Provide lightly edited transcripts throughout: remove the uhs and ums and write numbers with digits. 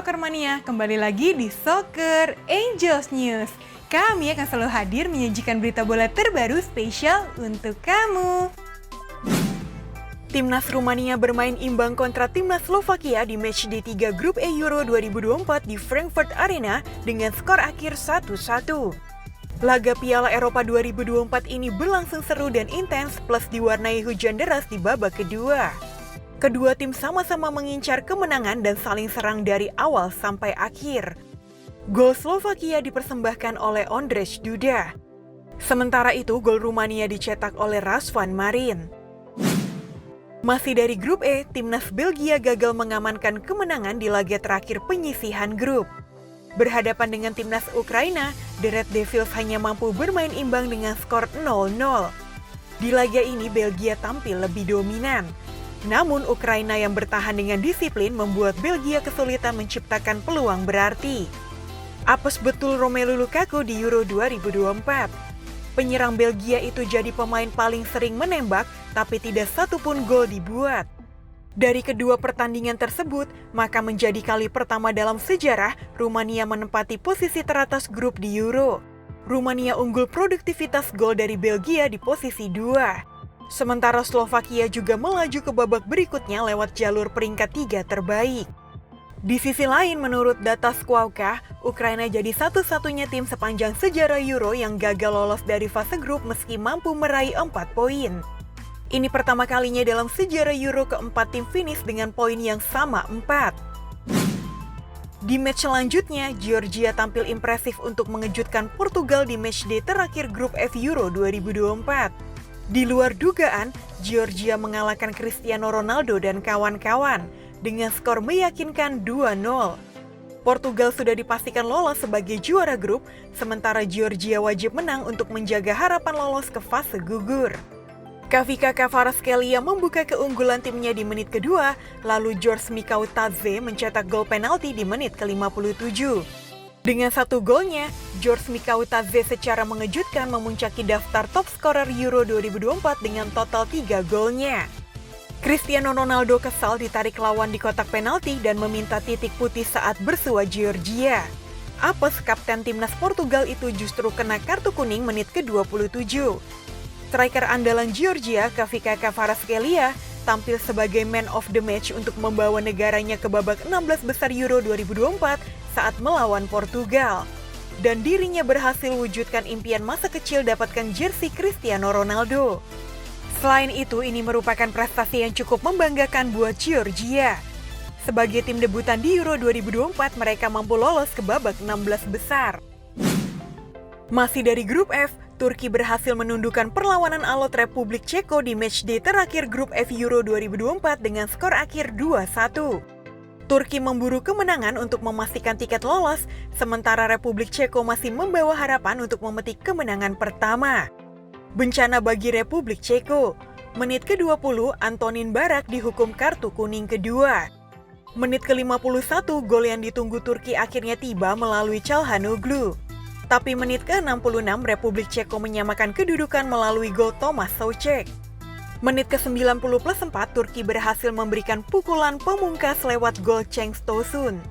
Soccer Mania, kembali lagi di Soccer Angels News. Kami akan selalu hadir menyajikan berita bola terbaru spesial untuk kamu. Timnas Rumania bermain imbang kontra Timnas Slovakia di matchday 3 Grup E Euro 2024 di Frankfurt Arena dengan skor akhir 1-1. Laga Piala Eropa 2024 ini berlangsung seru dan intens plus diwarnai hujan deras di babak kedua. Kedua tim sama-sama mengincar kemenangan dan saling serang dari awal sampai akhir. Gol Slovakia dipersembahkan oleh Ondrej Duda. Sementara itu, gol Rumania dicetak oleh Razvan Marin. Masih dari grup E, timnas Belgia gagal mengamankan kemenangan di laga terakhir penyisihan grup. Berhadapan dengan timnas Ukraina, The Red Devils hanya mampu bermain imbang dengan skor 0-0. Di laga ini, Belgia tampil lebih dominan. Namun, Ukraina yang bertahan dengan disiplin membuat Belgia kesulitan menciptakan peluang berarti. Apes betul Romelu Lukaku di Euro 2024. Penyerang Belgia itu jadi pemain paling sering menembak, tapi tidak satupun gol dibuat. Dari kedua pertandingan tersebut, maka menjadi kali pertama dalam sejarah Rumania menempati posisi teratas grup di Euro. Rumania unggul produktivitas gol dari Belgia di posisi 2. Sementara Slovakia juga melaju ke babak berikutnya lewat jalur peringkat 3 terbaik. Di sisi lain, menurut data Squawka, Ukraina jadi satu-satunya tim sepanjang sejarah Euro yang gagal lolos dari fase grup meski mampu meraih 4 poin. Ini pertama kalinya dalam sejarah Euro keempat tim finish dengan poin yang sama 4. Di match selanjutnya, Georgia tampil impresif untuk mengejutkan Portugal di matchday terakhir grup F Euro 2024. Di luar dugaan, Georgia mengalahkan Cristiano Ronaldo dan kawan-kawan dengan skor meyakinkan 2-0. Portugal sudah dipastikan lolos sebagai juara grup, sementara Georgia wajib menang untuk menjaga harapan lolos ke fase gugur. Kavika Kvaratskhelia membuka keunggulan timnya di menit kedua, lalu George Mikautadze mencetak gol penalti di menit ke-57. Dengan satu golnya, George Mikautadze secara mengejutkan memuncaki daftar top scorer Euro 2024 dengan total 3 golnya. Cristiano Ronaldo kesal ditarik lawan di kotak penalti dan meminta titik putih saat bersua Georgia. Apes, kapten timnas Portugal itu justru kena kartu kuning menit ke-27. Striker andalan Georgia, Kavika Kvaratskhelia, tampil sebagai man of the match untuk membawa negaranya ke babak 16 besar Euro 2024 saat melawan Portugal. Dan dirinya berhasil wujudkan impian masa kecil dapatkan jersey Cristiano Ronaldo. Selain itu, ini merupakan prestasi yang cukup membanggakan buat Georgia. Sebagai tim debutan di Euro 2024, mereka mampu lolos ke babak 16 besar. Masih dari grup F, Turki berhasil menundukkan perlawanan alot Republik Ceko di matchday terakhir grup F Euro 2024 dengan skor akhir 2-1. Turki memburu kemenangan untuk memastikan tiket lolos, sementara Republik Ceko masih membawa harapan untuk memetik kemenangan pertama. Bencana bagi Republik Ceko. Menit ke-20, Antonin Barak dihukum kartu kuning kedua. Menit ke-51, gol yang ditunggu Turki akhirnya tiba melalui Çalhanoğlu. Tapi menit ke-66, Republik Ceko menyamakan kedudukan melalui gol Thomas Soucek. Menit ke-90+4, Turki berhasil memberikan pukulan pemungkas lewat gol Cengiz Tosun.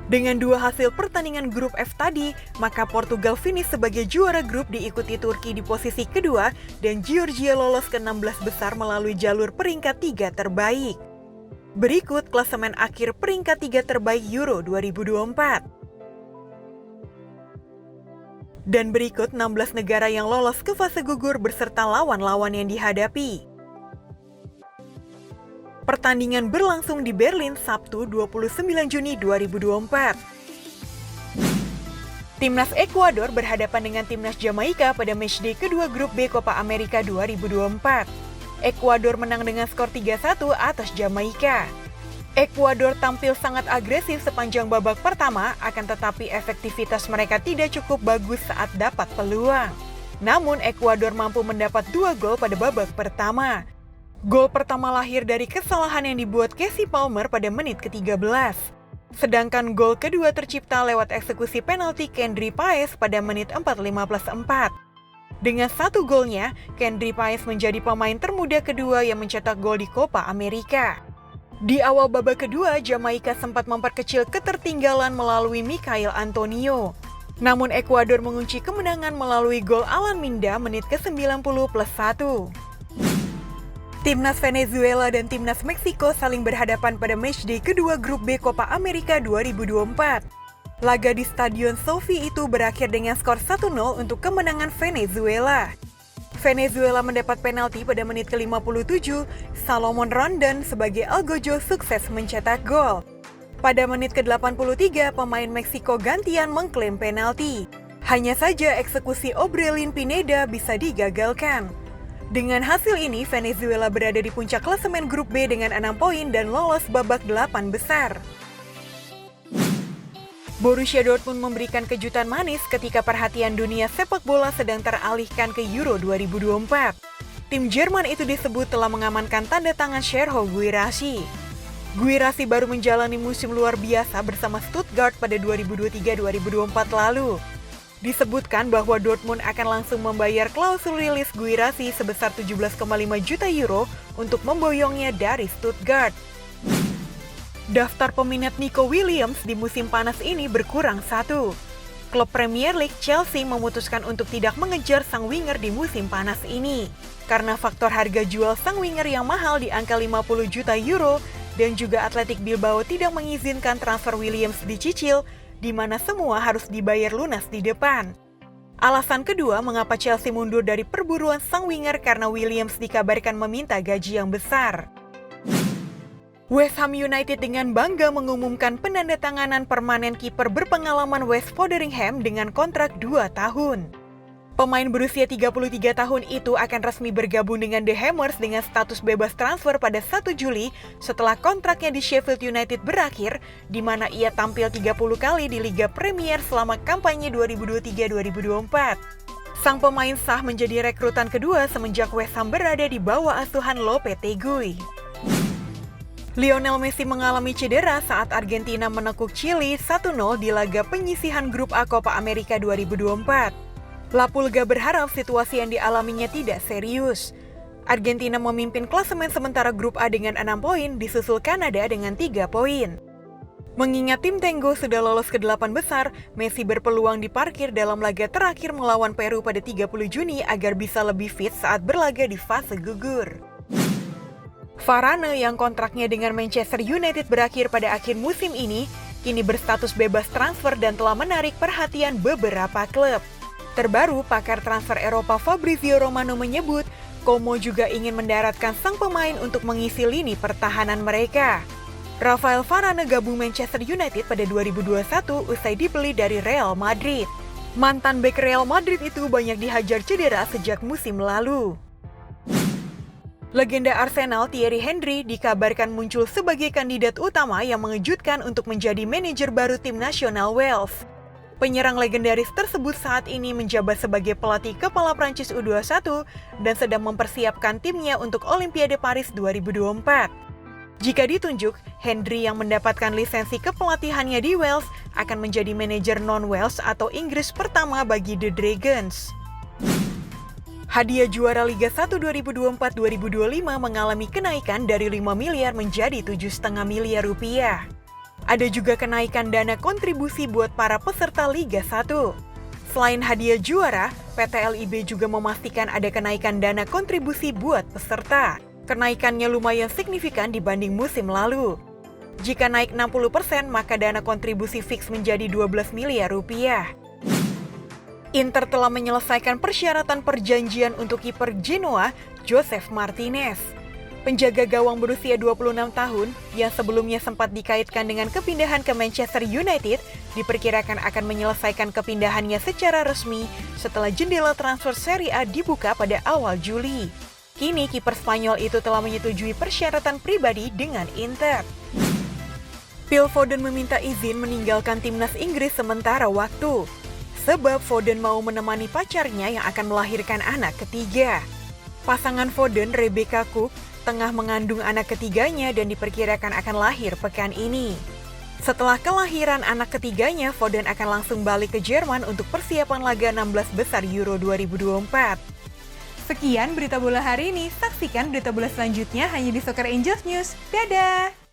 Dengan dua hasil pertandingan grup F tadi, maka Portugal finish sebagai juara grup diikuti Turki di posisi kedua dan Georgia lolos ke 16 besar melalui jalur peringkat 3 terbaik. Berikut klasemen akhir peringkat 3 terbaik Euro 2024. Dan berikut 16 negara yang lolos ke fase gugur beserta lawan-lawan yang dihadapi. Pertandingan berlangsung di Berlin Sabtu 29 Juni 2024. Timnas Ekuador berhadapan dengan Timnas Jamaika pada matchday kedua grup B Copa America 2024. Ekuador menang dengan skor 3-1 atas Jamaika. Ekuador tampil sangat agresif sepanjang babak pertama, akan tetapi efektivitas mereka tidak cukup bagus saat dapat peluang. Namun Ekuador mampu mendapat 2 gol pada babak pertama. Gol pertama lahir dari kesalahan yang dibuat Casey Palmer pada menit ke-13. Sedangkan gol kedua tercipta lewat eksekusi penalti Kendry Páez pada menit 45+4. Dengan 1 golnya, Kendry Páez menjadi pemain termuda kedua yang mencetak gol di Copa America. Di awal babak kedua, Jamaika sempat memperkecil ketertinggalan melalui Mikhail Antonio. Namun Ekuador mengunci kemenangan melalui gol Alan Minda menit ke-90 plus 1. Timnas Venezuela dan Timnas Meksiko saling berhadapan pada matchday kedua grup B Copa America 2024. Laga di Stadion Sofi itu berakhir dengan skor 1-0 untuk kemenangan Venezuela. Venezuela mendapat penalti pada menit ke-57, Salomon Rondon sebagai Algojo sukses mencetak gol. Pada menit ke-83, pemain Meksiko gantian mengklaim penalti. Hanya saja eksekusi Obrelin Pineda bisa digagalkan. Dengan hasil ini, Venezuela berada di puncak klasemen grup B dengan 6 poin dan lolos babak 8 besar. Borussia Dortmund memberikan kejutan manis ketika perhatian dunia sepak bola sedang teralihkan ke Euro 2024. Tim Jerman itu disebut telah mengamankan tanda tangan Serhou Guirassy. Guirassy baru menjalani musim luar biasa bersama Stuttgart pada 2023-2024 lalu. Disebutkan bahwa Dortmund akan langsung membayar klausul rilis Guirassy sebesar 17,5 juta euro untuk memboyongnya dari Stuttgart. Daftar peminat Nico Williams di musim panas ini berkurang satu. Klub Premier League Chelsea memutuskan untuk tidak mengejar sang winger di musim panas ini karena faktor harga jual sang winger yang mahal di angka 50 juta euro dan juga Athletic Bilbao tidak mengizinkan transfer Williams dicicil di mana semua harus dibayar lunas di depan. Alasan kedua mengapa Chelsea mundur dari perburuan sang winger karena Williams dikabarkan meminta gaji yang besar. West Ham United dengan bangga mengumumkan penandatanganan permanen kiper berpengalaman Wes Foderingham dengan kontrak 2 tahun. Pemain berusia 33 tahun itu akan resmi bergabung dengan The Hammers dengan status bebas transfer pada 1 Juli setelah kontraknya di Sheffield United berakhir, di mana ia tampil 30 kali di Liga Premier selama kampanye 2023-2024. Sang pemain sah menjadi rekrutan kedua semenjak West Ham berada di bawah asuhan Lopetegui. Lionel Messi mengalami cedera saat Argentina menekuk Chili 1-0 di laga penyisihan grup A Copa America 2024. La Pulga berharap situasi yang dialaminya tidak serius. Argentina memimpin klasemen sementara grup A dengan 6 poin, disusul Kanada dengan 3 poin. Mengingat tim Tenggo sudah lolos ke 8 besar, Messi berpeluang diparkir dalam laga terakhir melawan Peru pada 30 Juni agar bisa lebih fit saat berlaga di fase gugur. Varane yang kontraknya dengan Manchester United berakhir pada akhir musim ini, kini berstatus bebas transfer dan telah menarik perhatian beberapa klub. Terbaru, pakar transfer Eropa Fabrizio Romano menyebut, Como juga ingin mendaratkan sang pemain untuk mengisi lini pertahanan mereka. Rafael Varane gabung Manchester United pada 2021 usai dibeli dari Real Madrid. Mantan bek Real Madrid itu banyak dihajar cedera sejak musim lalu. Legenda Arsenal Thierry Henry dikabarkan muncul sebagai kandidat utama yang mengejutkan untuk menjadi manajer baru tim nasional Wales. Penyerang legendaris tersebut saat ini menjabat sebagai pelatih kepala Prancis U21 dan sedang mempersiapkan timnya untuk Olimpiade Paris 2024. Jika ditunjuk, Henry yang mendapatkan lisensi kepelatihannya di Wales akan menjadi manajer non-Wales atau Inggris pertama bagi The Dragons. Hadiah juara Liga 1 2024-2025 mengalami kenaikan dari 5 miliar menjadi 7,5 miliar rupiah. Ada juga kenaikan dana kontribusi buat para peserta Liga 1. Selain hadiah juara, PT LIB juga memastikan ada kenaikan dana kontribusi buat peserta. Kenaikannya lumayan signifikan dibanding musim lalu. Jika naik 60%, maka dana kontribusi fix menjadi 12 miliar rupiah. Inter telah menyelesaikan persyaratan perjanjian untuk kiper Genoa, Joseph Martinez. Penjaga gawang berusia 26 tahun yang sebelumnya sempat dikaitkan dengan kepindahan ke Manchester United diperkirakan akan menyelesaikan kepindahannya secara resmi setelah jendela transfer Serie A dibuka pada awal Juli. Kini kiper Spanyol itu telah menyetujui persyaratan pribadi dengan Inter. Phil Foden meminta izin meninggalkan timnas Inggris sementara waktu. Sebab Foden mau menemani pacarnya yang akan melahirkan anak ketiga. Pasangan Foden, Rebecca Cook, tengah mengandung anak ketiganya dan diperkirakan akan lahir pekan ini. Setelah kelahiran anak ketiganya, Foden akan langsung balik ke Jerman untuk persiapan laga 16 besar Euro 2024. Sekian berita bola hari ini, saksikan berita bola selanjutnya hanya di Soccer Angels News. Dadah!